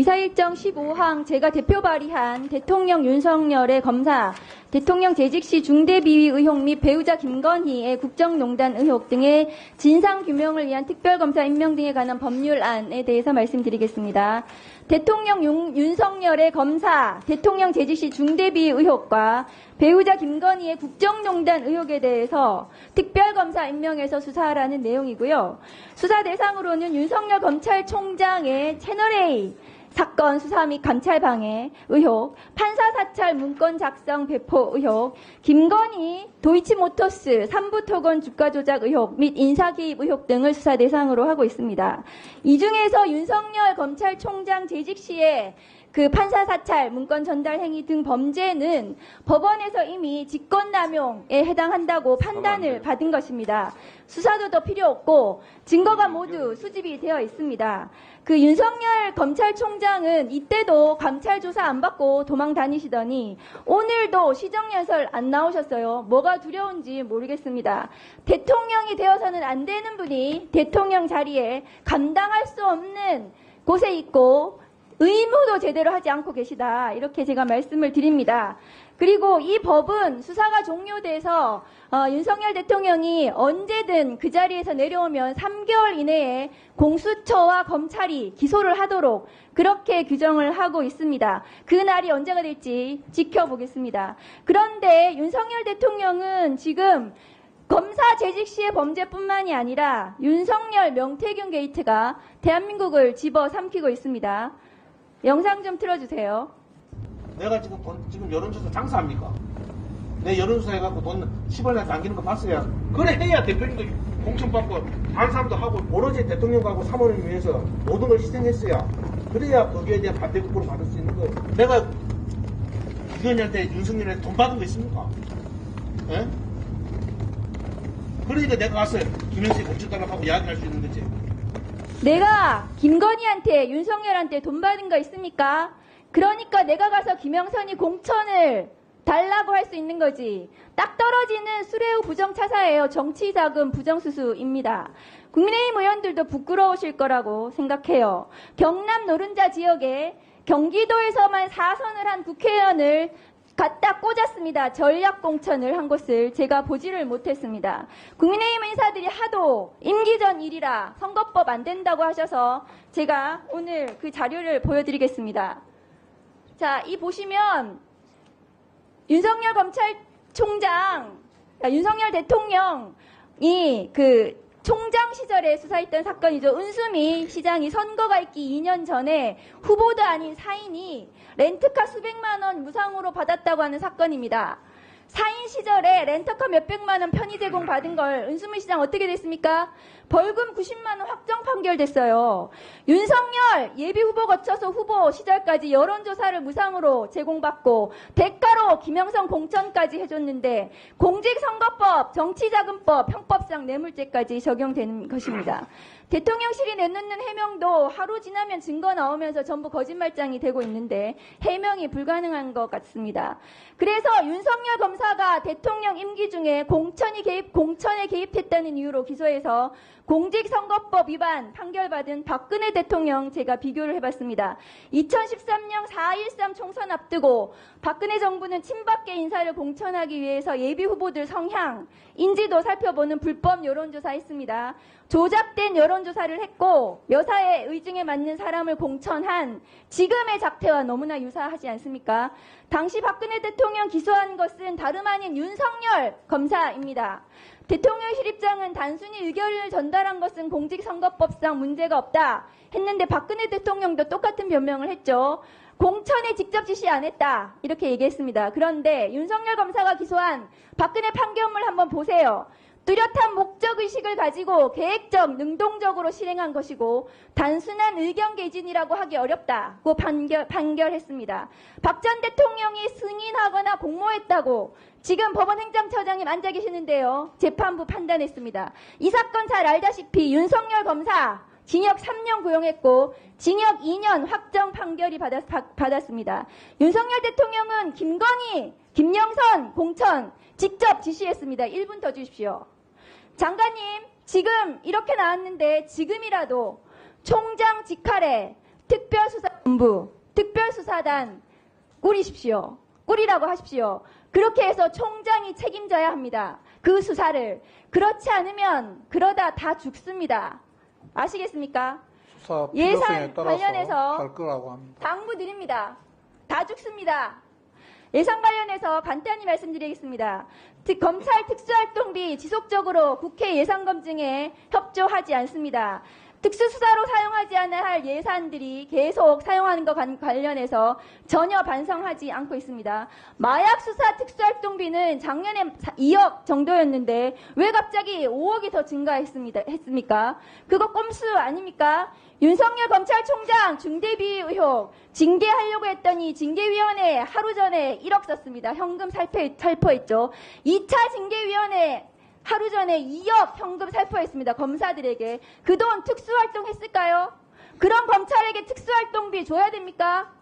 의사일정 15항 제가 대표 발의한 대통령 윤석열의 검사, 대통령 재직 시 중대비위 의혹 및 배우자 김건희의 국정농단 의혹 등의 진상규명을 위한 특별검사 임명 등에 관한 법률안에 대해서 말씀드리겠습니다. 대통령 윤석열의 검사, 대통령 재직 시 중대비위 의혹과 배우자 김건희의 국정농단 의혹에 대해서 특별검사 임명해서 수사하라는 내용이고요. 수사 대상으로는 윤석열 검찰총장의 채널A 사건 수사 및 감찰 방해 의혹, 판사 사찰 문건 작성 배포 의혹, 김건희 도이치모터스 삼부토건 주가 조작 의혹 및 인사 개입 의혹 등을 수사 대상으로 하고 있습니다. 이 중에서 윤석열 검찰총장 재직 시에 그 판사 사찰, 문건 전달 행위 등 범죄는 법원에서 이미 직권남용에 해당한다고 판단을 받은 것입니다. 수사도 더 필요 없고 증거가 모두 수집이 되어 있습니다. 그 윤석열 검찰총장은 이때도 감찰 조사 안 받고 도망 다니시더니 오늘도 시정연설 안 나오셨어요. 뭐가 두려운지 모르겠습니다. 대통령이 되어서는 안 되는 분이 대통령 자리에 감당할 수 없는 곳에 있고 의무도 제대로 하지 않고 계시다. 이렇게 제가 말씀을 드립니다. 그리고 이 법은 수사가 종료돼서 윤석열 대통령이 언제든 그 자리에서 내려오면 3개월 이내에 공수처와 검찰이 기소를 하도록 그렇게 규정을 하고 있습니다. 그 날이 언제가 될지 지켜보겠습니다. 그런데 윤석열 대통령은 지금 검사 재직 시의 범죄뿐만이 아니라 윤석열 명태균 게이트가 대한민국을 집어삼키고 있습니다. 영상 좀 틀어주세요. 내가 지금 여론조사 장사합니까? 내 여론조사 해갖고 돈 10원에 남기는 거 봤어야. 그래 해야 대표님도 공천받고 다른 사람도 하고 오로지 대통령하고 사모를 위해서 모든 걸 희생했어야. 그래야 거기에 대한 반대급부를 받을 수 있는 거예요. 내가 김건희한테 윤석열한테 돈 받은 거 있습니까? 예? 그러니까 내가 가서 김현수에 공천 달라고 이야기할 수 있는 거지. 내가 김건희한테 윤석열한테 돈 받은 거 있습니까? 그러니까 내가 가서 김영선이 공천을 달라고 할 수 있는 거지. 딱 떨어지는 수레우 부정차사예요. 정치자금 부정수수입니다. 국민의힘 의원들도 부끄러우실 거라고 생각해요. 경남 노른자 지역에 경기도에서만 4선을 한 국회의원을 갖다 꽂았습니다. 전략공천을 한 곳을 제가 보지를 못했습니다. 국민의힘 인사들이 하도 임기 전 일이라 선거법 안 된다고 하셔서 제가 오늘 그 자료를 보여드리겠습니다. 자, 이 보시면 윤석열 검찰총장, 윤석열 대통령이 그 총장 시절에 수사했던 사건이죠. 은수미 시장이 선거가 있기 2년 전에 후보도 아닌 사인이 렌트카 수백만 원 무상으로 받았다고 하는 사건입니다. 사인 시절에 렌터카 몇백만 원 편의 제공 받은 걸 은수미 시장 어떻게 됐습니까? 벌금 90만 원 확정 판결됐어요. 윤석열 예비 후보 거쳐서 후보 시절까지 여론조사를 무상으로 제공받고 대가로 김영선 공천까지 해줬는데 공직선거법, 정치자금법, 형법상 뇌물죄까지 적용되는 것입니다. 대통령실이 내놓는 해명도 하루 지나면 증거 나오면서 전부 거짓말장이 되고 있는데 해명이 불가능한 것 같습니다. 그래서 윤석열 검사가 대통령 임기 중에 공천에 개입했다는 이유로 기소해서 공직선거법 위반 판결받은 박근혜 대통령 제가 비교를 해봤습니다. 2013년 4.13 총선 앞두고 박근혜 정부는 친박계 인사를 공천하기 위해서 예비 후보들 성향, 인지도 살펴보는 불법 여론조사 했습니다. 조작된 여론조사를 했고 여사의 의중에 맞는 사람을 공천한 지금의 작태와 너무나 유사하지 않습니까? 당시 박근혜 대통령 기소한 것은 다름 아닌 윤석열 검사입니다. 대통령실 입장은 단순히 의견을 전달한 것은 공직선거법상 문제가 없다 했는데 박근혜 대통령도 똑같은 변명을 했죠. 공천에 직접 지시 안 했다 이렇게 얘기했습니다. 그런데 윤석열 검사가 기소한 박근혜 판결문 한번 보세요. 뚜렷한 목적의식을 가지고 계획적, 능동적으로 실행한 것이고 단순한 의견 개진이라고 하기 어렵다고 판결했습니다. 박 전 대통령이 승인하거나 공모했다고 지금 법원행정처장님 앉아 계시는데요. 재판부 판단했습니다. 이 사건 잘 알다시피 윤석열 검사 징역 3년 구형했고 징역 2년 확정 판결이 받았습니다. 윤석열 대통령은 김건희, 김영선 공천 직접 지시했습니다. 1분 더 주십시오. 장관님, 지금 이렇게 나왔는데 지금이라도 총장 직할에 특별수사 본부, 특별수사단 꾸리십시오. 꾸리라고 하십시오. 그렇게 해서 총장이 책임져야 합니다. 그 수사를. 그렇지 않으면 그러다 다 죽습니다. 아시겠습니까? 수사 예산 필요성에 따라서 관련해서 할 거라고 합니다. 당부드립니다. 다 죽습니다. 예산 관련해서 간단히 말씀드리겠습니다. 검찰 특수활동비 지속적으로 국회 예산검증에 협조하지 않습니다. 특수수사로 사용하지 않아야 할 예산들이 계속 사용하는 것 관련해서 전혀 반성하지 않고 있습니다. 마약수사 특수활동비는 작년에 2억 정도였는데 왜 갑자기 5억이 더 증가했습니까? 그거 꼼수 아닙니까? 윤석열 검찰총장 중대비위 의혹 징계하려고 했더니 징계위원회 하루 전에 1억 썼습니다. 현금 살포했죠. 2차 징계위원회 하루 전에 2억 현금 살포했습니다. 검사들에게. 그 돈 특수활동 했을까요? 그런 검찰에게 특수활동비 줘야 됩니까?